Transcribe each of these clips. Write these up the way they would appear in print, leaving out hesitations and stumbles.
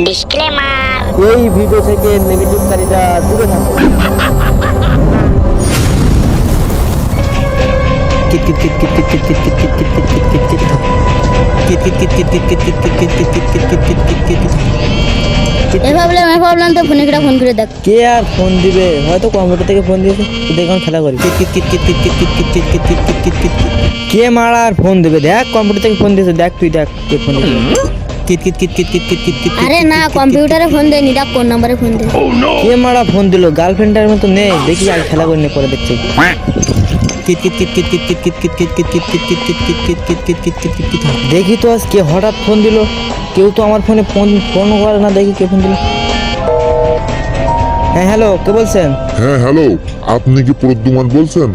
Disclaimer. এই video থেকে নেগেটিভকারীরা দূরে থাকো। Kit kit kit kit kit kit kit kit kit kit kit kit kit ভাবলাম তো ফোনে একটা ফোন করে দেখ। কে আর ফোন দিবে, হয়তো কম্পিউটার থেকে ফোন দিয়েছে, দেখুন খেলা করি। কে মারা আর ফোন দেবে, দেখ কম্পিউটার থেকে ফোন দিয়েছে, দেখ তুই দেখ কে ফোন দিয়েছে। আরে না, কম্পিউটারে ফোন দেয়নি, দেখ কোন নাম্বারে ফোন দেয়। কে মারা ফোন দিল, গার্লফ্রেন্ডের মতো নেই, দেখি আর খেলা করি না, পরে দেখছি। দেখি তো আজ কে হঠাৎ ফোন দিল, কেউ তো আমার ফোনে ফোন করে না, দেখি কে ফোন দিল। হ্যাঁ হ্যালো, কে বলছেন? হ্যাঁ হ্যালো, আপনি কি প্রদ্যুমান বলছেন?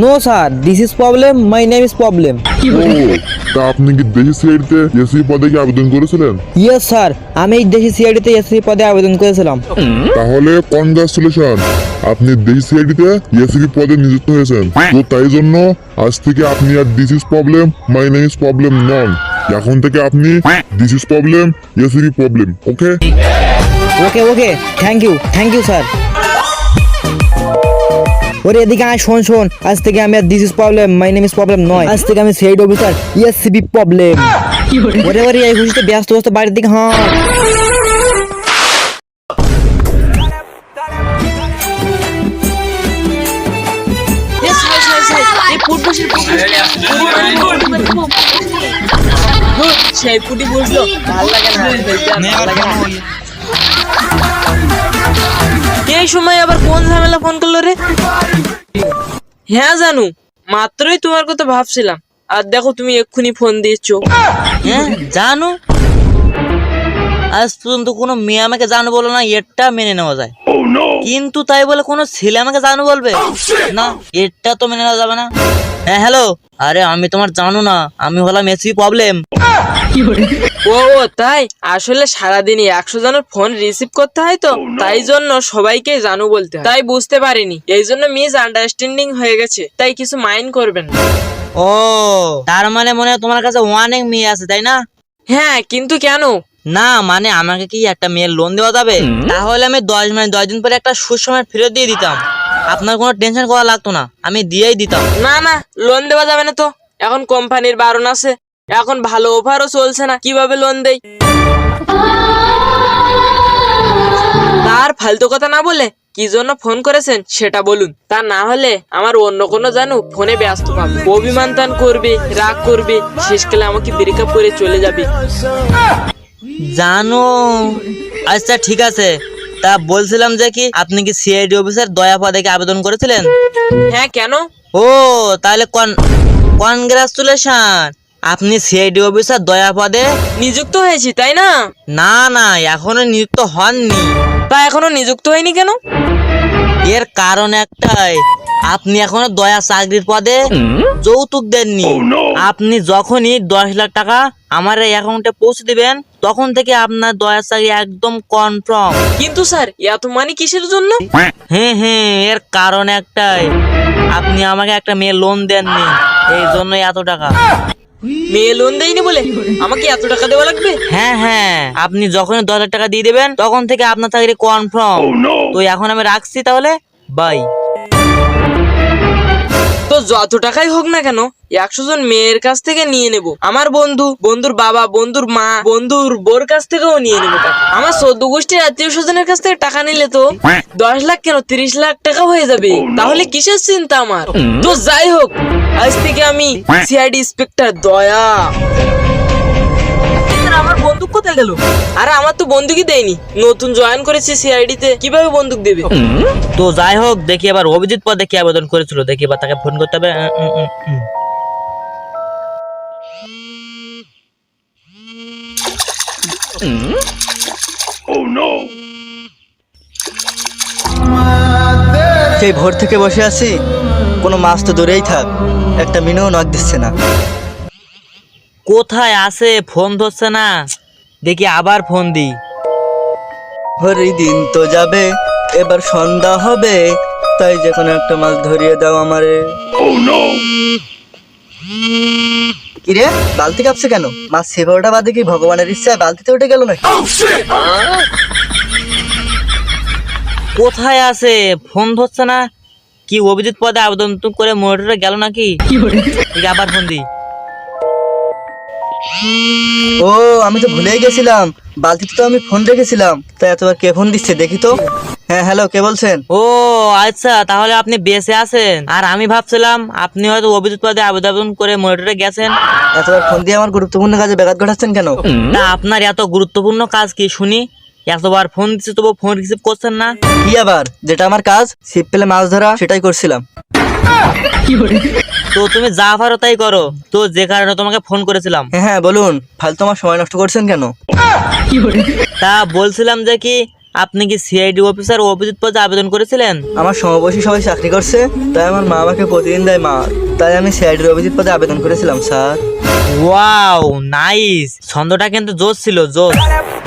No sir, this is problem, my name is problem. ও, তা আপনি কি দেশি সিআইডিতে এসি পদে কি আবেদন করেছিলেন? ইয়েস স্যার, আমি এই দেশি সিআইডিতে এসি পদে আবেদন করেছিলাম। তাহলে কনগ্রাচুলেশন, আপনি দেশি সিআইডিতে এসিপি পদে নিযুক্ত হয়েছেন। তো তাই জন্য আজ থেকে আপনি আর this is problem, my name is problem নন। এখন থেকে আপনি this is problem, ACP problem. Okay okay okay, thank you sir. ওরে এদিকে আয়, শোন শোন, আজ থেকে আমি আর this is problem, my name is problem নয়, আজ থেকে আমি সিআইডি অফিসার, এসিপি প্রবলেম। ওরে ওরে, এই খুশিতে ব্যস্ত বাড়ির দিকে হ্যাঁ। সেই পুটি বুঝলো, ভালো লাগে না। এই সময় আবার কোন ঝামেলা ফোন করলো রে? হ্যাঁ জানু, মাত্রই তোমার কথা ভাবছিলাম, আর দেখো তুমি এক্ষুনি ফোন দিয়েছো। হ্যাঁ জানো, আজ পর্যন্ত কোনো মেয়ে আমাকে জানো বলো না, এটা মেনে নেওয়া যায়, কিন্তু তাই বলে কোনো ছেলে আমাকে জানো বলবে না, এটা তো মেনে নেওয়া যাবে না। হ্যাঁ হ্যালো, আরে আমি তোমার জানো না, আমি হলাম এসি প্রবলেম। ও তাই, আসলে সারাদিনই 100 জনের ফোন রিসিভ করতে হয়, তো তাই জন্য সবাইকে জানু বলতে হয়, তাই বুঝতে পারিনি, এই জন্য মিস আন্ডারস্ট্যান্ডিং হয়ে গেছে, তাই কিছু মাইন্ড করবেন না। ও তার মানে মনে হয় তোমার কাছে অনেক মেয়ে আছে তাই না? হ্যাঁ, কিন্তু কেন? না মানে আমাকে কি একটা মেয়ের লোন দেওয়া যাবে? তাহলে আমি 10 দিন পরে একটা সুসময় ফেরত দিয়ে দিতাম, আপনার কোনো টেনশন করা লাগতো না, আমি দিয়েই দিতাম। না না, লোন দেওয়া যাবে না তো, এখন কোম্পানির বারণ আছে, এখন ভালো অফারও চলছে না, কিভাবে লোন দেই? তার ফালতু কথা না বলে কি জন্য ফোন করেছেন সেটা বলুন, তা না হলে আমার অন্য কোনো জানু ফোনে ব্যস্ত পাবে, অভিমান তান করবে, রাগ করবে, শেষকালে আমাকে ব্রেকআপ করে চলে যাবে। জানো, আচ্ছা ঠিক আছে, তা বলছিলাম যে কি আপনি কি সিআইডি অফিসার দয়া পদে কি আবেদন করেছিলেন? হ্যাঁ, কেন? ও তাহলে কনগ্রাচুলেশন, আপনি সিআইডি অফিসার দয়া পদে নিযুক্ত হয়েছি তাই না? না না, এখনো নিযুক্ত হননি। তা এখনো নিযুক্ত হয়নি কেন? এর কারণ একটাই, আপনি এখনো দয়া চাকরির পদে যৌতুক দেননি। আপনি যখনই 10 লাখ টাকা আমার এই অ্যাকাউন্টে পৌঁছে দিবেন, তখন থেকে আপনার দয়া চাকরি একদম কনফার্ম। কিন্তু স্যার, এত মানে কিসের জন্য? হ্যাঁ, এর কারণ একটাই, আপনি আমাকে একটা মেয়ে লোন দেননি, এই জন্য এত টাকা। মেয়ে লোন দেয়নি বলে আমাকে এত টাকা দেওয়া লাগবে? হ্যাঁ, আপনি যখন 10 লাখ টাকা দিয়ে দেবেন, তখন থেকে আপনার চাকরি কনফার্ম। তো এখন আমি রাখছি, তাহলে বাই। তো যত টাকাই হোক না কেন, 100 জন মেয়ের কাছ থেকে নিয়ে নেব, আমার বন্ধু, বন্ধুর বাবা, বন্ধুর মা, বন্ধুর বোর কাছ থেকেও নিয়ে নেবো টাকা। আমার 14 গোষ্ঠীর আত্মীয় স্বজনের কাছ থেকে টাকা নিলে তো 10 লাখ কেন 30 লাখ টাকা হয়ে যাবে, তাহলে কিসের চিন্তা আমার? তো যাই হোক, আজ থেকে আমি সিআইডি ইন্সপেক্টর দয়া। আমার বন্দুক কোথায় গেল? আরে আমার তো বন্দুকই দেয়নি, নতুন জয়েন করেছি সিআইডি তে, কিভাবে বন্দুক দেবে? তো যাই হোক, দেখি এবার অভিজিৎ পদে কি আবেদন করেছিল, দেখি এবার তাকে ফোন করতে হবে। সেই ভোর থেকে বসে আছি, কোনো মাছ তো দূরেই থাক, একটা মিনিও নক দিচ্ছে না। কোথায় আছে, ফোন ধরছে না, দেখি আবার ফোন দিই। ভরি দিন তো যাবে, এবার সন্ধ্যা হবে, তাই যে কোনো একটা মাছ ধরিয়ে দাও আমারে। কিরে বালতি কাঁপছে কেন? মাছ সেবা ওটা বাদে কি ভগবানের ইচ্ছায় বালতিতে উঠে গেল নাকি? কোথায় আছে? ফোন ধরছে না। কি অভিজিৎ পদে আবেদন করে মোটরে গেল নাকি? ঠিক আবার ফোন দি। ও আমি তো ভুলেই গেছিলাম, বালতিতে তো আমি ফোন রেখেছিলাম। তাই এতবার কে ফোন দিচ্ছে দেখি তো। হ্যাঁ হ্যালো, কে বলছেন? ও আচ্ছা, তাহলে আপনি বেঁচে আছেন। আর আমি ভাবছিলাম আপনি হয়তো অভিজিৎ পদে আবেদন করে মোটরে গেছেন। এতবার ফোন দিয়ে আমার গুরুত্বপূর্ণ কাজে ব্যাঘাত ঘটাচ্ছেন কেন? তা আপনার এত গুরুত্বপূর্ণ কাজ কি শুনি? এতবার ফোন দিচ্ছে তবু ফোন রিসিভ করছেন না। কি আবার? যেটা আমার কাজ, ছিপ পেলে মাছ ধরা, সেটাই করছিলাম। তো তুমি যা পারো তাই করো। তো যে কারণে তোমাকে ফোন করেছিলাম। হ্যাঁ হ্যাঁ বলুন, ফালতু আমার সময় নষ্ট করছেন কেন? তা বলছিলাম যে কি আপনি কি সিআইডি অফিসার অভিজিৎ পদে আবেদন করেছিলেন? আমার সমবয়সী সবাই চাকরি করছে, তাই আমার মা আমাকে প্রতিদিন দেয় মাছ। তাই আমি সিআইডির অভিজিৎ পদে আবেদন করেছিলাম স্যার। ওয়াও নাইস, ছন্দটা কিন্তু জোশ ছিল, জোশ।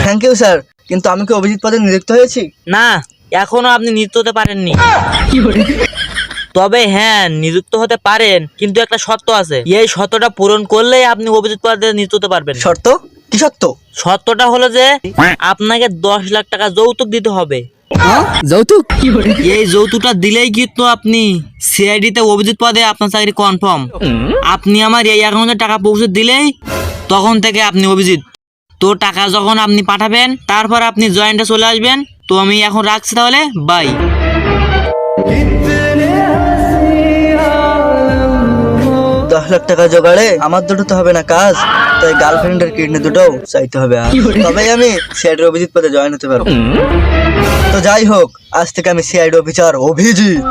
থ্যাংক ইউ স্যার, কিন্তু আমি কি অভিজিৎ পদে নিযুক্ত হয়েছি? না, এখনো আপনি নিযুক্ত হতে পারেননি। তবে হ্যাঁ নিযুক্ত হতে পারেন, কিন্তু একটা শর্ত আছে। এই শর্তটা পূরণ করলেই আপনি অভিজিৎ পদে নিযুক্ত হতে পারবেন। শর্ত? কি শর্ত? শর্তটা হলো যে আপনাকে 10 লাখ টাকা যৌতুক দিতে হবে। যৌতুক? এই যৌতুকটা দিলেই কিন্তু আপনি সিআইডি তে অভিজিৎ পদে আপনার চাকরি কনফার্ম। আপনি আমার এই অ্যাকাউন্টে টাকা পৌঁছে দিলেই তখন থেকে আপনি অভিজিৎ। তো টাকা যখন আপনি পাঠাবেন তারপর আপনি জয়েন্টে চলে আসবেন। তো আমি এখন রাখছি, তাহলে বাই। 10 লাখ টাকা জোগাড়ে আমার দুটো তো হবে না কাজ, তাই গার্লফ্রেন্ডের কিডনি দুটোও চাইতে হবে। তবেই আমি সিআইডি অভিজিৎ পদে জয়েন হতে পারবো। তো যাই হোক, আজ থেকে আমি সিআইডি অফিসার অভিজিৎ।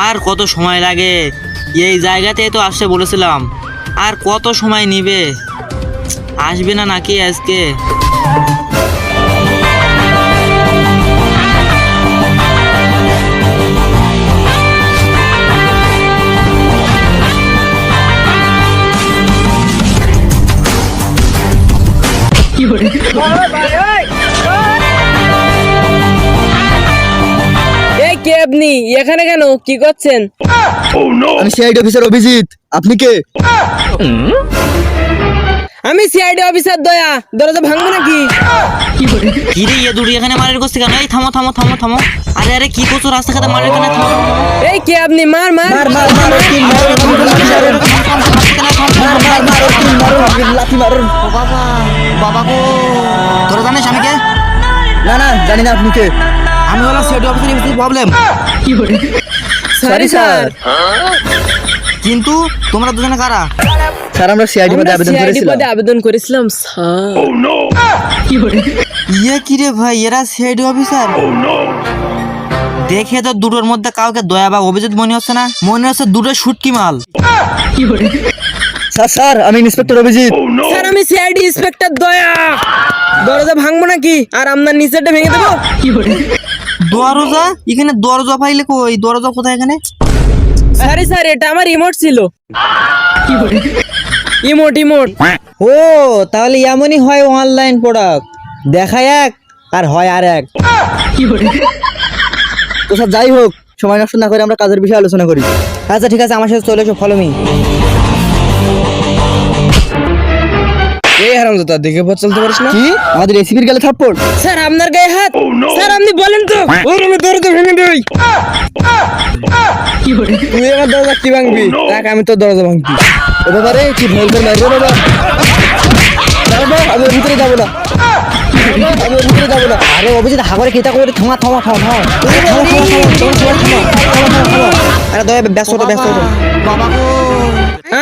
আর কত সময় লাগে? এই জায়গাতে তো আসতে বলেছিলাম, আর কত সময় নিবে? আসবে না নাকি আজকে? এই কে আপনি? এখানে কেন? কি করছেন? আমি সিআইডি অফিসার অভিজিৎ। আপনি কে? আমি সিআইডি অফিসার দয়া। দরজা ভাঙবো নাকি? কি রে এ দুড়ি এখানে মারের করছে কেন? এই থামো থামো থামো থামো। আরে আরে কি করছো রাস্তাঘাটে মারের কেন? থামো থামো থামো। এই কে আপনি? মার মার বাবা গো, তোরা জানিস আমি কে? না না, জানি না। আপনি কে? আমি হলাম CID officer problem. Sorry sir. কিন্তু তোমরা দুজনে কারা? স্যার আমরা সিআইডি পদে আবেদন সিআইডি করেছিলাম। পদে আবেদন করেছিলাম স্যার। ইয়ে কি রে ভাই, এরা সিআইডি অফিসার? দেখে তো দুটোর মধ্যে কাউকে দয়া বা অভিজিৎ মনে হচ্ছে না, মনে হচ্ছে দুটো শুটকি মাল। স্যার স্যার আমি ইন্সপেক্টর অভিজিৎ। স্যার আমি সিআইডি ইন্সপেক্টর দয়া। দরজা ভাঙবো নাকি? আর আপনার নিচেটা ভেঙে দেবো? দরজা? এখানে দরজা পাইলে কই? দরজা কোথায় এখানে? সরি স্যার, এটা আমার ইমোট ছিল। Emote emote. ও তাহলে এমনই হয় অনলাইন প্রোডাক্ট, দেখায় এক আর হয় আর এক। তো স্যার যাই হোক, সময় নষ্ট না করে আমরা কাজের বিষয়ে আলোচনা করি। আচ্ছা ঠিক আছে, আমার সাথে চলে এসো, ফলো মি। এই হারামজাদা, দেখে পথ চলতে পারিস না? কি আমাদের রেসিপির গেলে থাপ্পড়? স্যার আপনার গায়ে হাত? স্যার আপনি বলেন তো ওর আমি দরজা ভেঙে দেই। তুই আমার দরজা কি ভাঙবি? দেখ আমি তোর দরজা ভাঙবি। ও বাবা রে, কি ভয়ঙ্কর মারবে বাবা। বাবা আমি ওর ভিতরে যাবো না, আমি ওর ভিতরে যাবো না। আরে অভিজিৎ হাগরে কিতা করে? থামা থামা থামা থামা। আরে দয়া, ব্যস্ত হতো ব্যস্ত হতো। বাবা গো,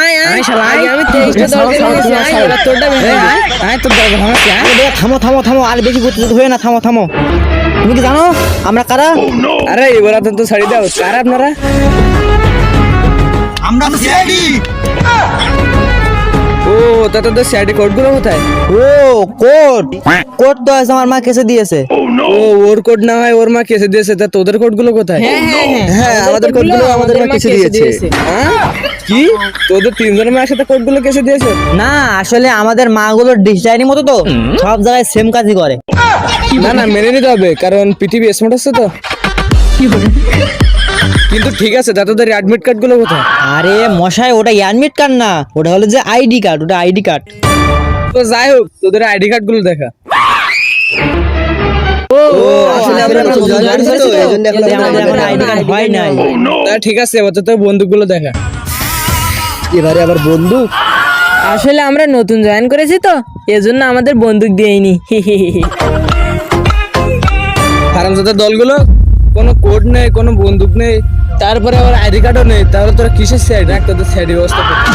আয় আয় শালা, আগে আমি 23টা দরজা ভেঙেছি। আয় এবার তোরটা ভেঙে দে। আয় তোর দরজা ভাঙাচ্ছি। আয়। আরে দয়া, থামো থামো থামো, আর বেশি করতে হয়ে না, থামো থামো। তুমি কি জানো আমরা কারা? আরে এবার তো ছাড়ি দাও। কার আপনারা? আমরা সিআইডি। ও তা তোদের সিআইডি কোডগুলো কোথায়? ও কোড কোড তো আজ আমার মা কেসে দিয়েছে। ও ওর কোড না হয় ওর মা কেসে দিয়েছে, তা তোদের কোডগুলো কোথায়? হ্যাঁ আমাদের কোডগুলো আমাদের মা কেসে দিয়েছে। হ্যাঁ? কি তোদের তিনজনের মায়ের সাথে কোডগুলো কেসে দিয়েছে? না আসলে আমাদের মাগুলোর ডিজাইনের মতো তো, সব জায়গায় সেম কাজই করে। না না, মেনে নিতে হবে, কারণ পৃথিবী স্মার্ট আছে তো। কিন্তু ঠিক আছে তা তোদের অ্যাডমিট কার্ড গুলো কোথায়? আরে মশাই, ওটা অ্যাডমিট কার্ড না, ওটা হলো যে আইডি কার্ড, ওটা আইডি কার্ড। তো যাই হোক, তোদের আইডি কার্ড গুলো দেখা। আসলে আমরা নতুন join করেছি তো, এই জন্য এখন আমাদের এখন আইডি কার্ড হয় নাই। তা ঠিক আছে, এবার তো তোর বন্দুক গুলো দেখা। এবারে আবার বন্ধু। আসলে আমরা নতুন জয়েন করেছি তো, এজন্য আমাদের বন্দুক দিয়েনি। হারামজাদা দলগুলো কোনো কোড নেই, কোনো বন্দুক নেই, তারপরে আবার আইডি কার্ডও নেই, তাহলে তোরা কিসের সাইড রাখ? তোদের সাইড ব্যবস্থা করতে।